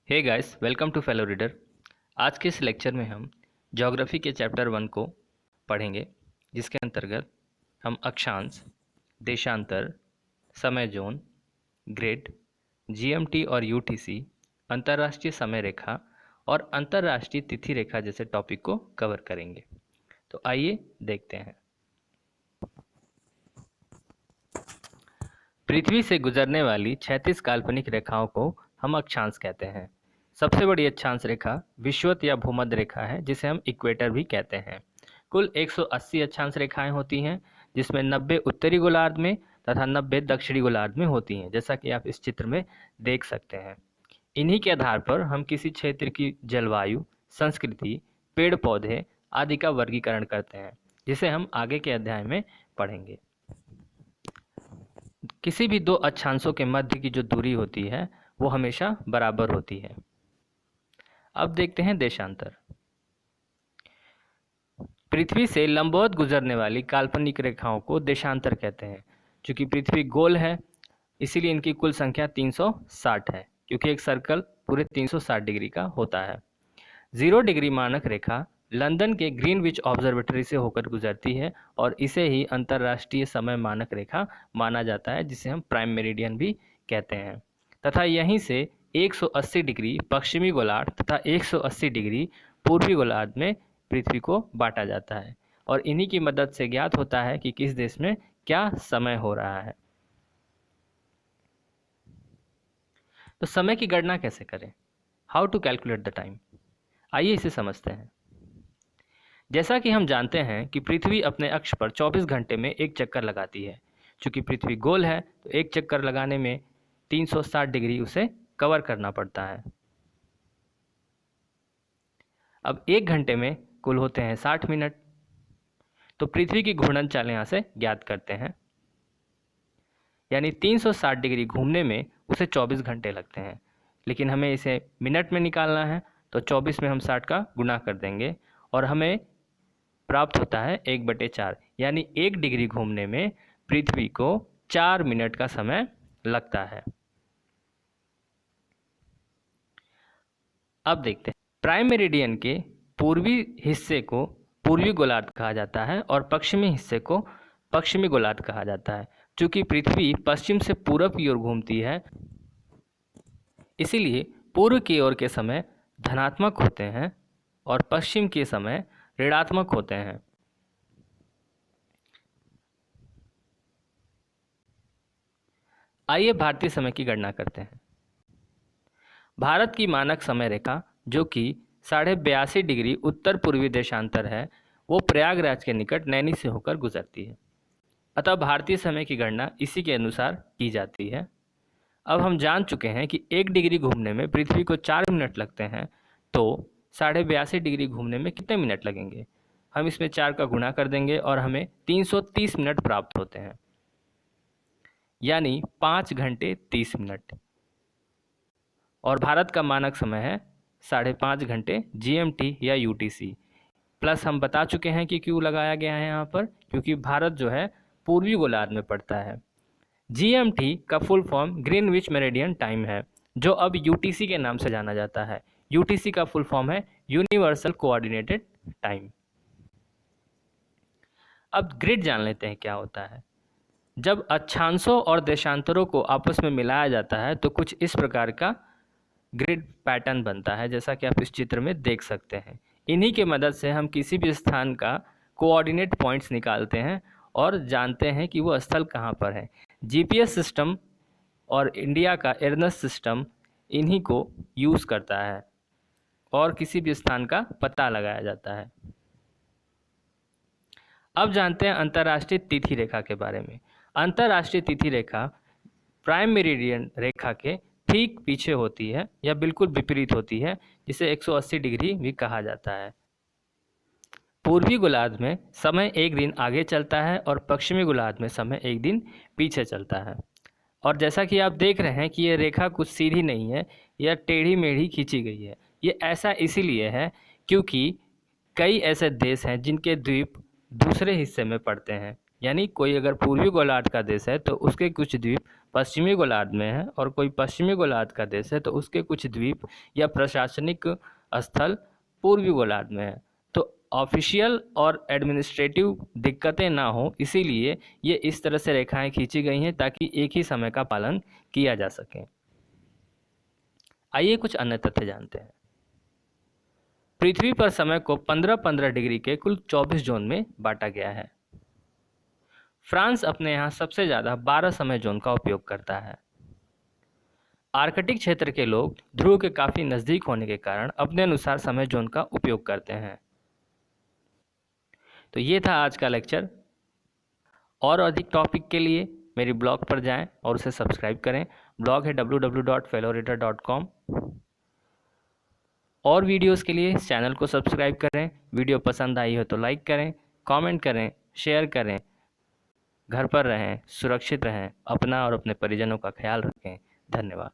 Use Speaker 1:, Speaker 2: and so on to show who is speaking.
Speaker 1: Hey guys, welcome to fellow reader. आज के इस लेक्चर में हम ज्योग्राफी के चैप्टर 1 को पढ़ेंगे, जिसके अंतर्गत हम अक्षांश, देशांतर, समय जोन, ग्रिड, जीएमटी और यूटीसी, अंतर्राष्ट्रीय समय रेखा और अंतर्राष्ट्रीय तिथि रेखा जैसे टॉपिक को कवर करेंगे। तो आइए देखते हैं। पृथ्वी से गुजरने वाली 36 काल्पनिक रेखाओं को हम अक्षांश कहते हैं। सबसे बड़ी अक्षांश रेखा विषुवत या भूमध्य रेखा है, जिसे हम इक्वेटर भी कहते हैं। कुल 180 अक्षांश रेखाएं होती हैं, जिसमें 90 उत्तरी गोलार्ध में तथा 90 दक्षिणी गोलार्ध में होती हैं, जैसा कि आप इस चित्र में देख सकते हैं। इन्हीं के आधार पर हम किसी क्षेत्र की जलवायु, संस्कृति, पेड़ पौधे आदि का वर्गीकरण करते हैं, जिसे हम आगे के अध्याय में पढ़ेंगे। किसी भी दो अक्षांशों के मध्य की जो दूरी होती है वो हमेशा बराबर होती है। अब देखते हैं देशांतर। पृथ्वी से लंबवत गुजरने वाली काल्पनिक रेखाओं को देशांतर कहते हैं। चूंकि पृथ्वी गोल है, इसीलिए इनकी कुल संख्या 360 है, क्योंकि एक सर्कल पूरे 360 डिग्री का होता है। 0 डिग्री मानक रेखा लंदन के ग्रीनविच ऑब्जर्वेटरी से होकर गुजरती है और इसे ही अंतर्राष्ट्रीय समय मानक रेखा माना जाता है, जिसे हम प्राइम मेरिडियन भी कहते हैं। तथा यहीं से 180 डिग्री पश्चिमी गोलार्ध तथा 180 डिग्री पूर्वी गोलार्ध में पृथ्वी को बांटा जाता है और इन्हीं की मदद से ज्ञात होता है कि किस देश में क्या समय हो रहा है। तो समय की गणना कैसे करें? How to calculate the time? आइए इसे समझते हैं। जैसा कि हम जानते हैं कि पृथ्वी अपने अक्ष पर 24 घंटे में एक चक्कर लगाती है। चूंकि पृथ्वी गोल है, तो एक चक्कर लगाने में 360 डिग्री उसे कवर करना पड़ता है। अब एक घंटे में कुल होते हैं 60 मिनट। तो पृथ्वी की घूर्णन चाल यहाँ से ज्ञात करते हैं, यानी 360 डिग्री घूमने में उसे 24 घंटे लगते हैं। लेकिन हमें इसे मिनट में निकालना है, तो 24 में हम 60 का गुणा कर देंगे और हमें प्राप्त होता है 1/4, यानी 1 डिग्री घूमने में पृथ्वी को 4 मिनट का समय लगता है। अब देखते हैं। प्राइम मेरिडियन के पूर्वी हिस्से को पूर्वी गोलार्ध कहा जाता है और पश्चिमी हिस्से को पश्चिमी गोलार्ध कहा जाता है। चूंकि पृथ्वी पश्चिम से पूरब की ओर घूमती है, इसीलिए पूर्व की ओर के समय धनात्मक होते हैं और पश्चिम के समय ऋणात्मक होते हैं। आइए भारतीय समय की गणना करते हैं। भारत की मानक समय रेखा, जो कि 82.5 डिग्री उत्तर पूर्वी देशांतर है, वो प्रयागराज के निकट नैनी से होकर गुजरती है। अतः भारतीय समय की गणना इसी के अनुसार की जाती है। अब हम जान चुके हैं कि 1 डिग्री घूमने में पृथ्वी को 4 मिनट लगते हैं, तो 82.5 डिग्री घूमने में कितने मिनट लगेंगे? हम इसमें 4 का गुणा कर देंगे और हमें 330 मिनट प्राप्त होते हैं, यानी 5 घंटे 30 मिनट। और भारत का मानक समय है 5.5 घंटे जीएमटी या यूटीसी। प्लस हम बता चुके हैं कि क्यों लगाया गया है यहाँ पर, क्योंकि भारत जो है पूर्वी गोलार्ध में पड़ता है। जीएमटी का full form Greenwich meridian time है, जो अब यूटीसी के नाम से जाना जाता है। यूटीसी का फुल फॉर्म है यूनिवर्सल कोऑर्डिनेटेड टाइम। अब ग्रिड जान लेते हैं क्या होता है। जब अक्षांशों और देशांतरों को आपस में मिलाया जाता है तो कुछ इस प्रकार का ग्रिड पैटर्न बनता है, जैसा कि आप इस चित्र में देख सकते हैं। इन्हीं के मदद से हम किसी भी स्थान का कोऑर्डिनेट पॉइंट्स निकालते हैं और जानते हैं कि वो स्थल कहाँ पर है। जीपीएस सिस्टम और इंडिया का एर्नस सिस्टम इन्हीं को यूज़ करता है और किसी भी स्थान का पता लगाया जाता है। अब जानते हैं अंतर्राष्ट्रीय तिथि रेखा के बारे में। अंतर्राष्ट्रीय तिथि रेखा प्राइम मेरिडियन रेखा के ठीक पीछे होती है या बिल्कुल विपरीत होती है, जिसे 180 डिग्री भी कहा जाता है। पूर्वी गोलार्ध में समय एक दिन आगे चलता है और पश्चिमी गोलार्ध में समय एक दिन पीछे चलता है। और जैसा कि आप देख रहे हैं कि ये रेखा कुछ सीधी नहीं है, यह टेढ़ी मेढ़ी खींची गई है। ये ऐसा इसीलिए है क्योंकि कई ऐसे देश हैं जिनके द्वीप दूसरे हिस्से में पड़ते हैं। यानी कोई अगर पूर्वी गोलार्ध का देश है तो उसके कुछ द्वीप पश्चिमी गोलार्ध में है और कोई पश्चिमी गोलार्ध का देश है तो उसके कुछ द्वीप या प्रशासनिक स्थल पूर्वी गोलार्ध में है। तो ऑफिशियल और एडमिनिस्ट्रेटिव दिक्कतें ना हो, इसीलिए ये इस तरह से रेखाएं खींची गई हैं ताकि एक ही समय का पालन किया जा सके। आइए कुछ अन्य तथ्य जानते हैं। पृथ्वी पर समय को 15-15 डिग्री के कुल 24 जोन में बांटा गया है। फ्रांस अपने यहाँ सबसे ज़्यादा 12 समय जोन का उपयोग करता है। आर्कटिक क्षेत्र के लोग ध्रुव के काफ़ी नज़दीक होने के कारण अपने अनुसार समय जोन का उपयोग करते हैं। तो ये था आज का लेक्चर। और अधिक टॉपिक के लिए मेरी ब्लॉग पर जाएं और उसे सब्सक्राइब करें। ब्लॉग है www.felloreader.com। और वीडियोस के लिए इस चैनल को सब्सक्राइब करें। वीडियो पसंद आई हो तो लाइक करें, कमेंट करें, शेयर करें। घर पर रहें, सुरक्षित रहें, अपना और अपने परिजनों का ख्याल रखें। धन्यवाद।